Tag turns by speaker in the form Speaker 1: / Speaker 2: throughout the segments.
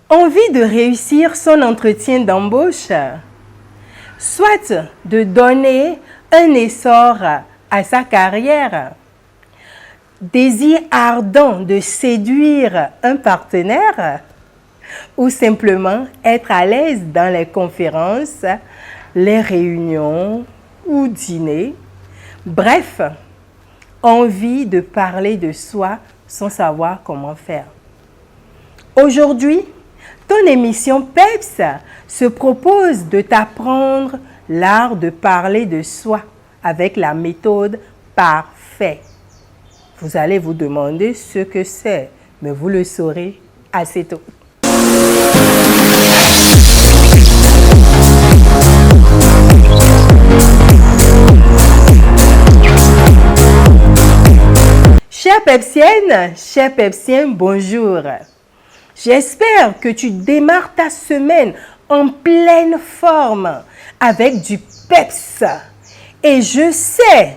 Speaker 1: Envie de réussir son entretien d'embauche, soit de donner un essor à sa carrière, désir ardent de séduire un partenaire ou simplement être à l'aise dans les conférences, les réunions ou dîners. Bref, envie de parler de soi sans savoir comment faire. Aujourd'hui, ton émission PEPS se propose de t'apprendre l'art de parler de soi avec la méthode parfait. Vous allez vous demander ce que c'est, mais vous le saurez assez tôt. Chère Pepsienne, cher Pepsien, bonjour. J'espère que tu démarres ta semaine en pleine forme avec du PEPS. Et je sais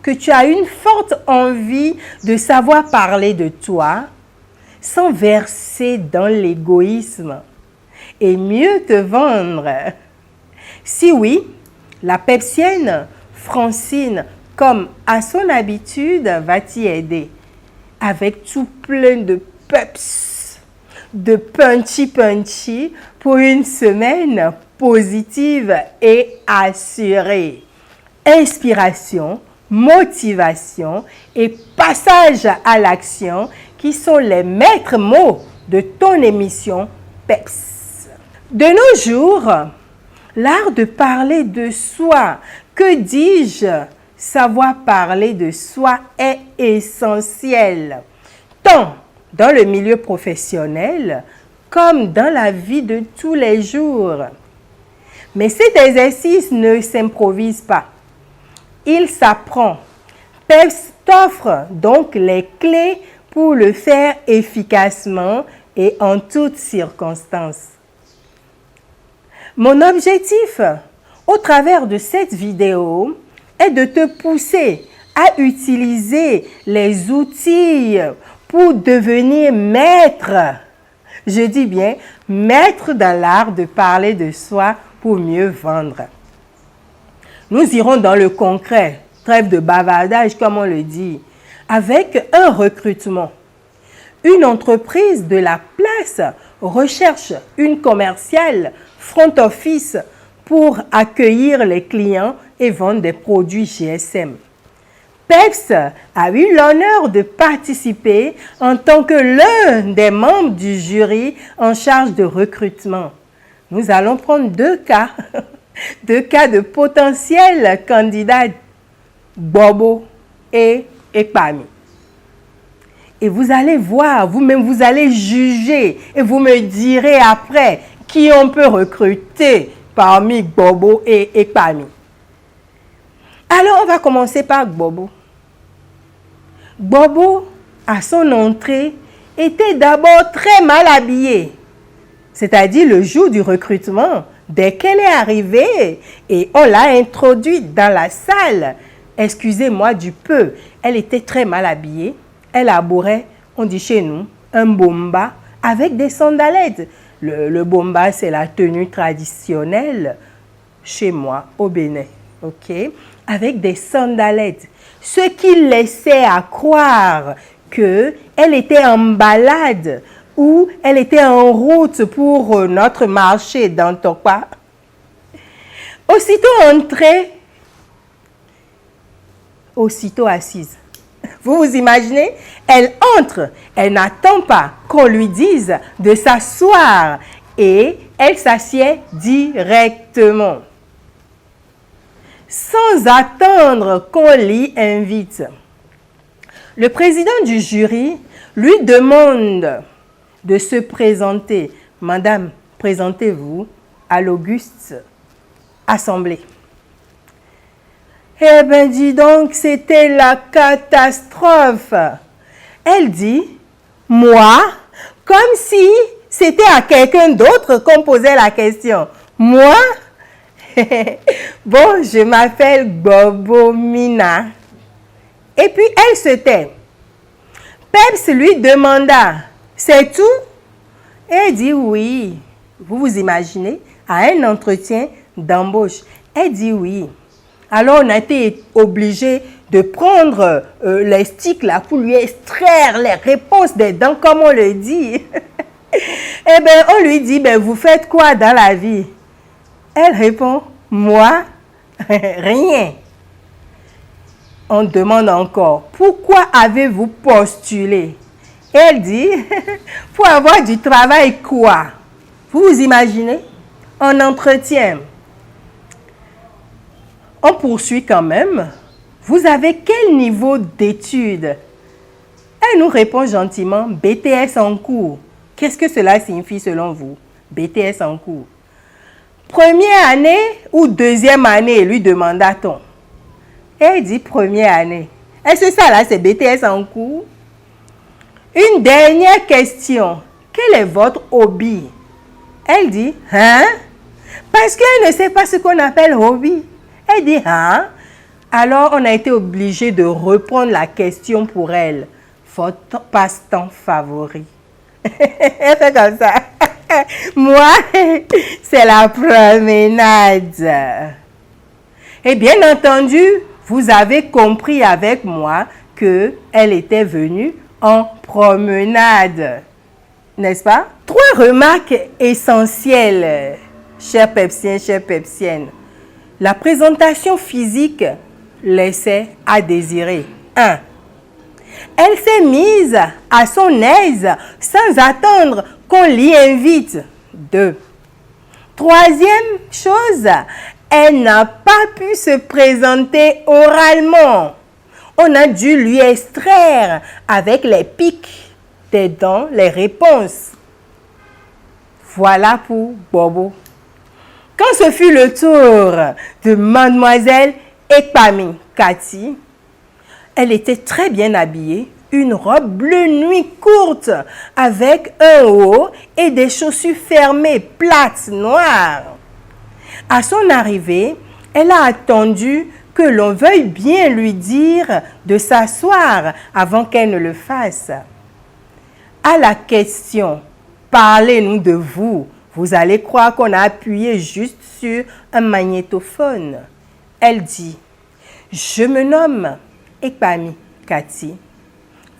Speaker 1: que tu as une forte envie de savoir parler de toi sans verser dans l'égoïsme et mieux te vendre. Si oui, la Pepsienne Francine, comme à son habitude, va t'y aider avec tout plein de PEPS. De punchy pour une semaine positive et assurée. Inspiration, motivation et passage à l'action qui sont les maîtres mots de ton émission PEPS. De nos jours, l'art de parler de soi, que dis-je, savoir parler de soi est essentiel, tant dans le milieu professionnel comme dans la vie de tous les jours. Mais cet exercice ne s'improvise pas. Il s'apprend. PEPS t'offre donc les clés pour le faire efficacement et en toutes circonstances. Mon objectif, au travers de cette vidéo, est de te pousser à utiliser les outils pour devenir maître, je dis bien maître dans l'art de parler de soi pour mieux vendre. Nous irons dans le concret, trêve de bavardage comme on le dit, avec un recrutement. Une entreprise de la place recherche une commerciale front office pour accueillir les clients et vendre des produits GSM. PEPS a eu l'honneur de participer en tant que l'un des membres du jury en charge de recrutement. Nous allons prendre deux cas de potentiels candidats, Bobo et Ekpami. Et vous allez voir, vous-même, vous allez juger et vous me direz après qui on peut recruter parmi Bobo et Ekpami. Alors, on va commencer par Bobo. Bobo, à son entrée, était d'abord très mal habillée. C'est-à-dire le jour du recrutement, dès qu'elle est arrivée et on l'a introduite dans la salle, excusez-moi du peu, elle était très mal habillée. Elle arborait, on dit chez nous, un bomba avec des sandalettes. Le bomba, c'est la tenue traditionnelle chez moi, au Bénin. Ok? Avec des sandalettes. Ce qui laissait à croire qu'elle était en balade ou elle était en route pour notre marché dans Tokwa. Aussitôt entrée, aussitôt assise. Vous vous imaginez? Elle entre, elle n'attend pas qu'on lui dise de s'asseoir et elle s'assied directement, sans attendre qu'on l'y invite. Le président du jury lui demande de se présenter. Madame, présentez-vous à l'auguste assemblée. Eh bien, dis donc, c'était la catastrophe. Elle dit, moi, comme si c'était à quelqu'un d'autre qu'on posait la question. Moi? Bon, je m'appelle Bobo Mina. Et puis, elle se tait. Peps lui demanda, c'est tout? Elle dit oui. Vous vous imaginez, à un entretien d'embauche. Elle dit oui. Alors, on a été obligé de prendre les sticks là pour lui extraire les réponses des dents, comme on le dit. Eh bien, on lui dit, ben, vous faites quoi dans la vie? Elle répond, moi, rien. On demande encore, pourquoi avez-vous postulé? Elle dit, pour avoir du travail quoi? Vous vous imaginez? En entretien. On poursuit quand même. Vous avez quel niveau d'études? Elle nous répond gentiment, BTS en cours. Qu'est-ce que cela signifie selon vous? BTS en cours. Première année ou deuxième année, lui demanda-t-on. Elle dit première année. Est-ce que ça là, c'est BTS en cours? Une dernière question. Quel est votre hobby? Elle dit, hein? Parce qu'elle ne sait pas ce qu'on appelle hobby. Elle dit, hein? Alors, on a été obligé de reprendre la question pour elle. Votre passe-temps favori? Elle fait comme ça. Moi, c'est la promenade. Et bien entendu, vous avez compris avec moi qu'elle était venue en promenade. N'est-ce pas? 3 remarques essentielles, chers Pepsiens, chères Pepsiennes. La présentation physique laissait à désirer. 1. Elle s'est mise à son aise sans attendre qu'on l'y invite. 2. Troisième chose, elle n'a pas pu se présenter oralement. On a dû lui extraire avec les pics des dents les réponses. Voilà pour Bobo. Quand ce fut le tour de mademoiselle Ekpami Cathy, elle était très bien habillée, une robe bleu nuit courte avec un haut et des chaussures fermées plates noires. À son arrivée, elle a attendu que l'on veuille bien lui dire de s'asseoir avant qu'elle ne le fasse. À la question « Parlez-nous de vous », vous allez croire qu'on a appuyé juste sur un magnétophone. Elle dit « Je me nomme Ekpami Cathy,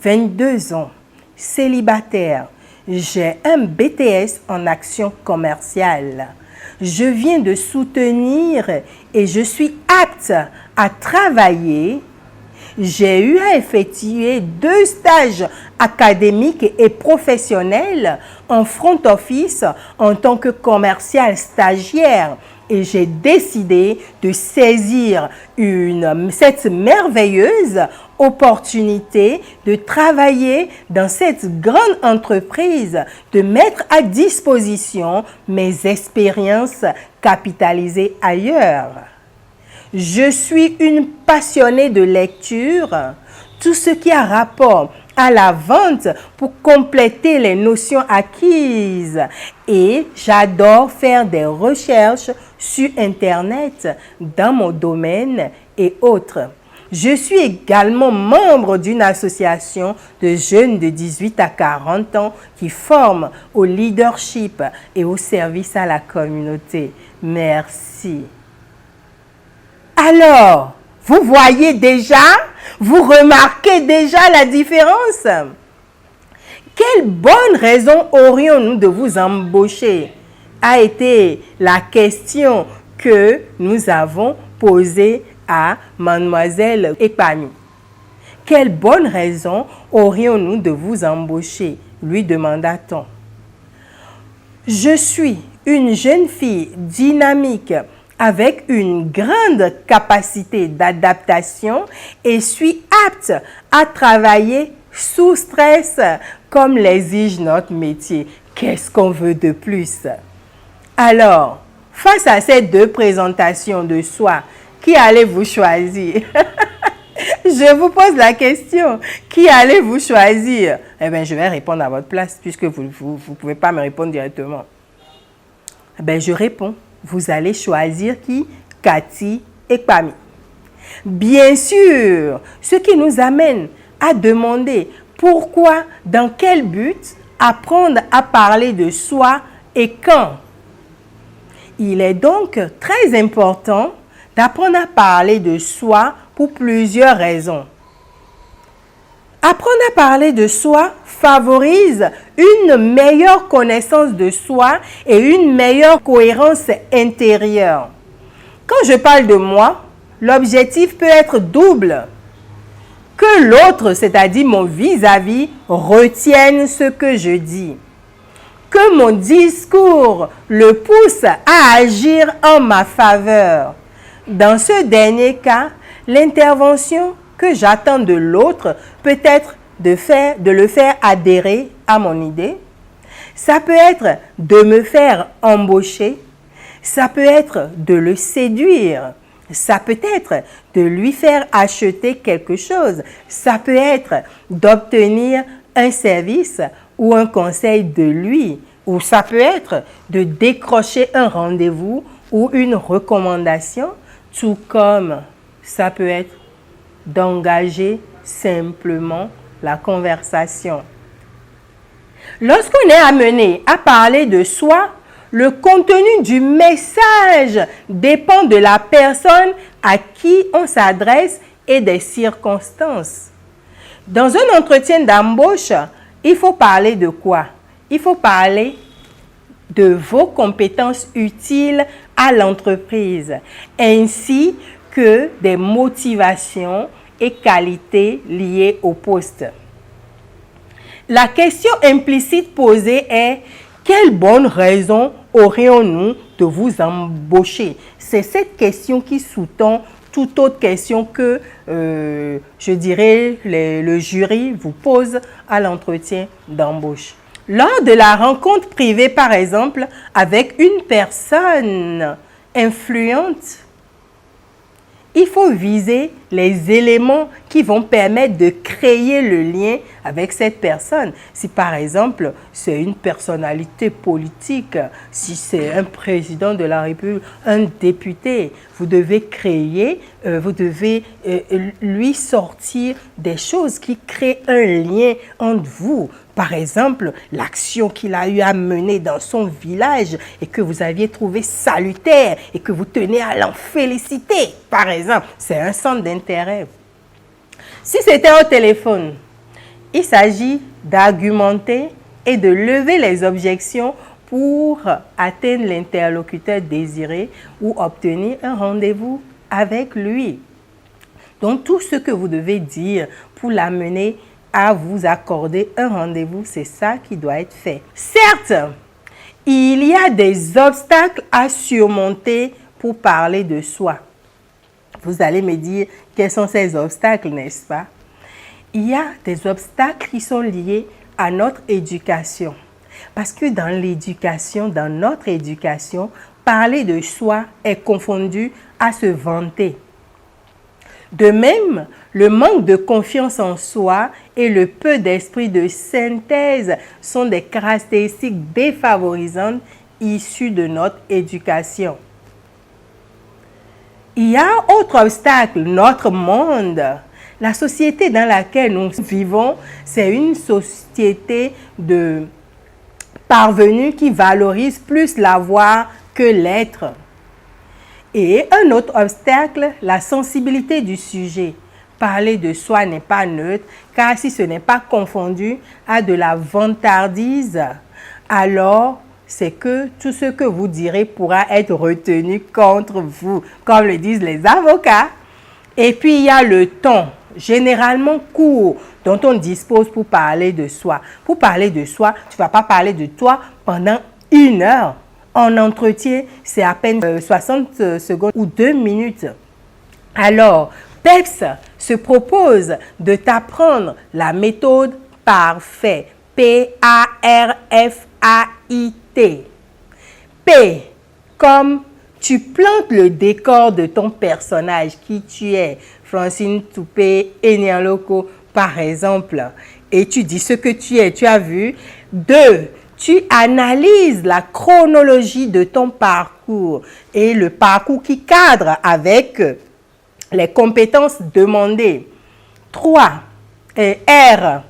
Speaker 1: 22 ans, célibataire. J'ai un BTS en action commerciale. Je viens de soutenir et je suis apte à travailler. J'ai eu à effectuer 2 stages académiques et professionnels en front office en tant que commercial stagiaire et j'ai décidé de saisir cette merveilleuse opportunité de travailler dans cette grande entreprise, de mettre à disposition mes expériences capitalisées ailleurs. Je suis une passionnée de lecture, tout ce qui a rapport à la vente pour compléter les notions acquises et j'adore faire des recherches sur Internet dans mon domaine et autres. Je suis également membre d'une association de jeunes de 18 à 40 ans qui forment au leadership et au service à la communauté. Merci. Alors, vous voyez déjà, vous remarquez déjà la différence? Quelle bonne raison aurions-nous de vous embaucher? A été la question que nous avons posée à mademoiselle Ekpami. Quelle bonne raison aurions-nous de vous embaucher? Lui demanda-t-on. Je suis une jeune fille dynamique avec une grande capacité d'adaptation et suis apte à travailler sous stress comme l'exige notre métier. Qu'est-ce qu'on veut de plus? Alors, face à ces 2 présentations de soi, qui allez-vous choisir? Je vous pose la question. Qui allez-vous choisir? Eh bien, je vais répondre à votre place puisque vous ne pouvez pas me répondre directement. Eh bien, je réponds. Vous allez choisir qui? Cathy Ekpami. Bien sûr, ce qui nous amène à demander pourquoi, dans quel but apprendre à parler de soi et quand? Il est donc très important d'apprendre à parler de soi pour plusieurs raisons. Apprendre à parler de soi favorise une meilleure connaissance de soi et une meilleure cohérence intérieure. Quand je parle de moi, l'objectif peut être double. Que l'autre, c'est-à-dire mon vis-à-vis, retienne ce que je dis. Que mon discours le pousse à agir en ma faveur. Dans ce dernier cas, l'intervention que j'attends de l'autre peut être de le faire adhérer à mon idée. Ça peut être de me faire embaucher. Ça peut être de le séduire. Ça peut être de lui faire acheter quelque chose. Ça peut être d'obtenir un service ou un conseil de lui. Ou ça peut être de décrocher un rendez-vous ou une recommandation, tout comme ça peut être d'engager simplement la conversation. Lorsqu'on est amené à parler de soi, le contenu du message dépend de la personne à qui on s'adresse et des circonstances. Dans un entretien d'embauche, il faut parler de quoi? Il faut parler de vos compétences utiles à l'entreprise, ainsi que des motivations et qualités liées au poste. La question implicite posée est: quelle bonne raison aurions-nous de vous embaucher? C'est cette question qui sous-tend toute autre question que, je dirais, le jury vous pose à l'entretien d'embauche. Lors de la rencontre privée, par exemple, avec une personne influente, il faut viser les éléments qui vont permettre de créer le lien avec cette personne. Si par exemple, c'est une personnalité politique, si c'est un président de la République, un député, vous devez créer, vous devez lui sortir des choses qui créent un lien entre vous. Par exemple, l'action qu'il a eu à mener dans son village et que vous aviez trouvé salutaire et que vous tenez à l'en féliciter, par exemple, c'est un centre d'intérêt. Si c'était au téléphone, il s'agit d'argumenter et de lever les objections pour atteindre l'interlocuteur désiré ou obtenir un rendez-vous avec lui. Donc, tout ce que vous devez dire pour l'amener à vous accorder un rendez-vous, c'est ça qui doit être fait. Certes, il y a des obstacles à surmonter pour parler de soi. Vous allez me dire quels sont ces obstacles, n'est-ce pas? Il y a des obstacles qui sont liés à notre éducation. Parce que dans notre éducation, parler de soi est confondu à se vanter. De même, le manque de confiance en soi et le peu d'esprit de synthèse sont des caractéristiques défavorisantes issues de notre éducation. Il y a autre obstacle, notre monde. La société dans laquelle nous vivons, c'est une société de parvenus qui valorise plus l'avoir que l'être. Et un autre obstacle, la sensibilité du sujet. Parler de soi n'est pas neutre, car si ce n'est pas confondu à de la vantardise, alors c'est que tout ce que vous direz pourra être retenu contre vous, comme le disent les avocats. Et puis il y a le temps, généralement court, dont on dispose pour parler de soi. Pour parler de soi, tu ne vas pas parler de toi pendant 1 heure. En entretien, c'est à peine 60 secondes ou 2 minutes. Alors, PEPS se propose de t'apprendre la méthode parfaite. P-A-R-F-A-I-T. P comme tu plantes le décor de ton personnage, qui tu es. Francine Toupé, Enialoko, par exemple. Et tu dis ce que tu es, tu as vu. 2. Tu analyses la chronologie de ton parcours et le parcours qui cadre avec les compétences demandées. 3. R.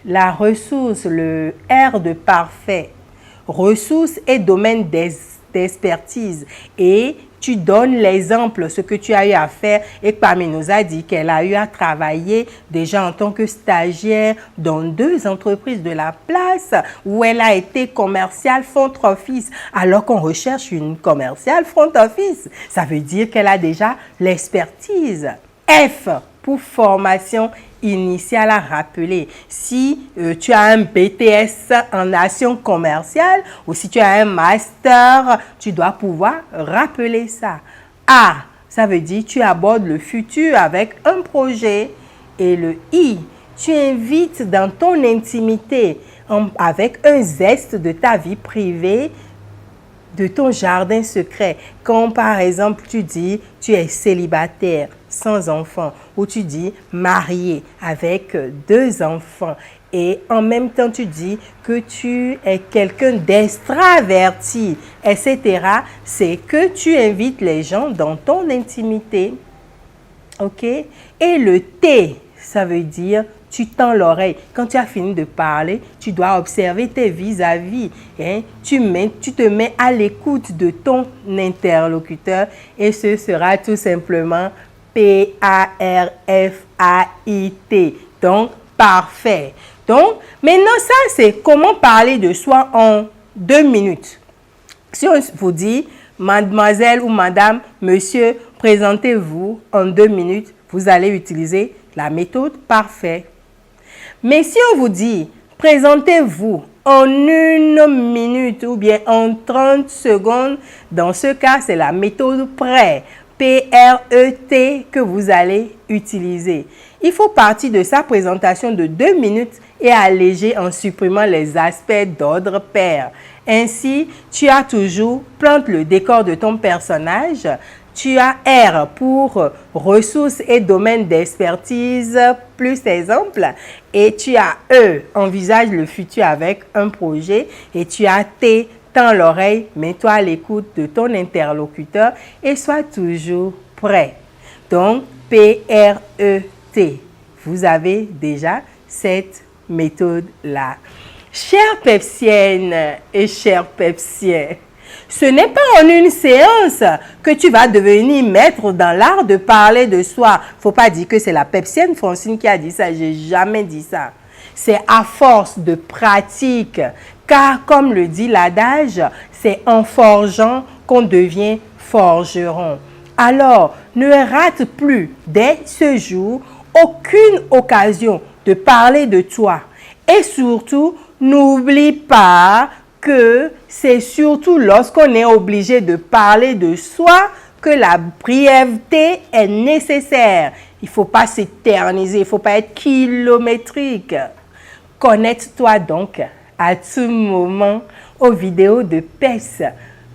Speaker 1: la ressource, le R de parfait. Ressources et domaine d'expertise. Et tu donnes l'exemple, ce que tu as eu à faire. Et Kwame nous a dit qu'elle a eu à travailler déjà en tant que stagiaire dans 2 entreprises de la place où elle a été commerciale front office. Alors qu'on recherche une commerciale front office, ça veut dire qu'elle a déjà l'expertise. F pour formation initiale à rappeler. Si tu as un BTS en action commerciale ou si tu as un master, tu dois pouvoir rappeler ça. A, ça veut dire tu abordes le futur avec un projet. Et le I, tu invites dans ton intimité avec un zeste de ta vie privée, de ton jardin secret. Quand par exemple tu dis tu es célibataire sans enfant ou tu dis marié avec 2 enfants et en même temps tu dis que tu es quelqu'un d'extraverti, etc. C'est que tu invites les gens dans ton intimité. OK? Et le T, ça veut dire tu tends l'oreille. Quand tu as fini de parler, tu dois observer tes vis-à-vis. Hein? Tu te mets à l'écoute de ton interlocuteur et ce sera tout simplement P-A-R-F-A-I-T. Donc, parfait. Donc, maintenant, ça, c'est comment parler de soi en 2 minutes. Si on vous dit, mademoiselle ou madame, monsieur, présentez-vous en 2 minutes, vous allez utiliser la méthode parfait. Mais si on vous dit, présentez-vous en 1 minute ou bien en 30 secondes, dans ce cas, c'est la méthode prêt, P-R-E-T, que vous allez utiliser. Il faut partir de sa présentation de 2 minutes et alléger en supprimant les aspects d'ordre pair. Ainsi, tu as toujours plante le décor de ton personnage. Tu as R pour ressources et domaines d'expertise plus exemple. Et tu as E, envisage le futur avec un projet. Et tu as T, tends l'oreille, mets-toi à l'écoute de ton interlocuteur et sois toujours prêt. Donc, P-R-E-T. Vous avez déjà cette méthode-là. Chères Pepsiennes et chers Pepsiens, ce n'est pas en une séance que tu vas devenir maître dans l'art de parler de soi. Il ne faut pas dire que c'est la Pepsienne Francine qui a dit ça. Je n'ai jamais dit ça. C'est à force de pratique. Car comme le dit l'adage, c'est en forgeant qu'on devient forgeron. Alors, ne rate plus dès ce jour aucune occasion de parler de toi. Et surtout, n'oublie pas que c'est surtout lorsqu'on est obligé de parler de soi que la brièveté est nécessaire. Il ne faut pas s'éterniser, il ne faut pas être kilométrique. Connecte-toi donc à tout moment aux vidéos de PEPS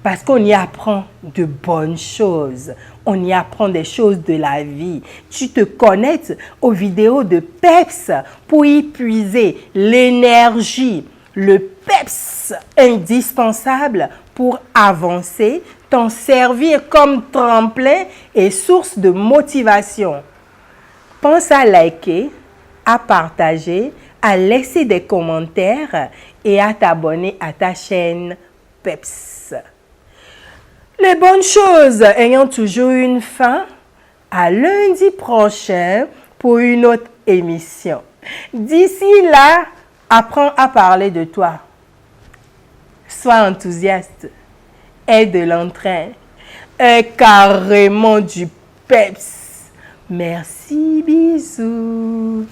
Speaker 1: parce qu'on y apprend de bonnes choses. On y apprend des choses de la vie. Tu te connectes aux vidéos de PEPS pour y puiser l'énergie, le PEPS indispensable pour avancer, t'en servir comme tremplin et source de motivation. Pense à liker, à partager, à laisser des commentaires et à t'abonner à ta chaîne PEPS. Les bonnes choses ayant toujours une fin, à lundi prochain pour une autre émission. D'ici là, apprends à parler de toi. Sois enthousiaste. Aie de l'entrain. Aie carrément du peps. Merci, bisous.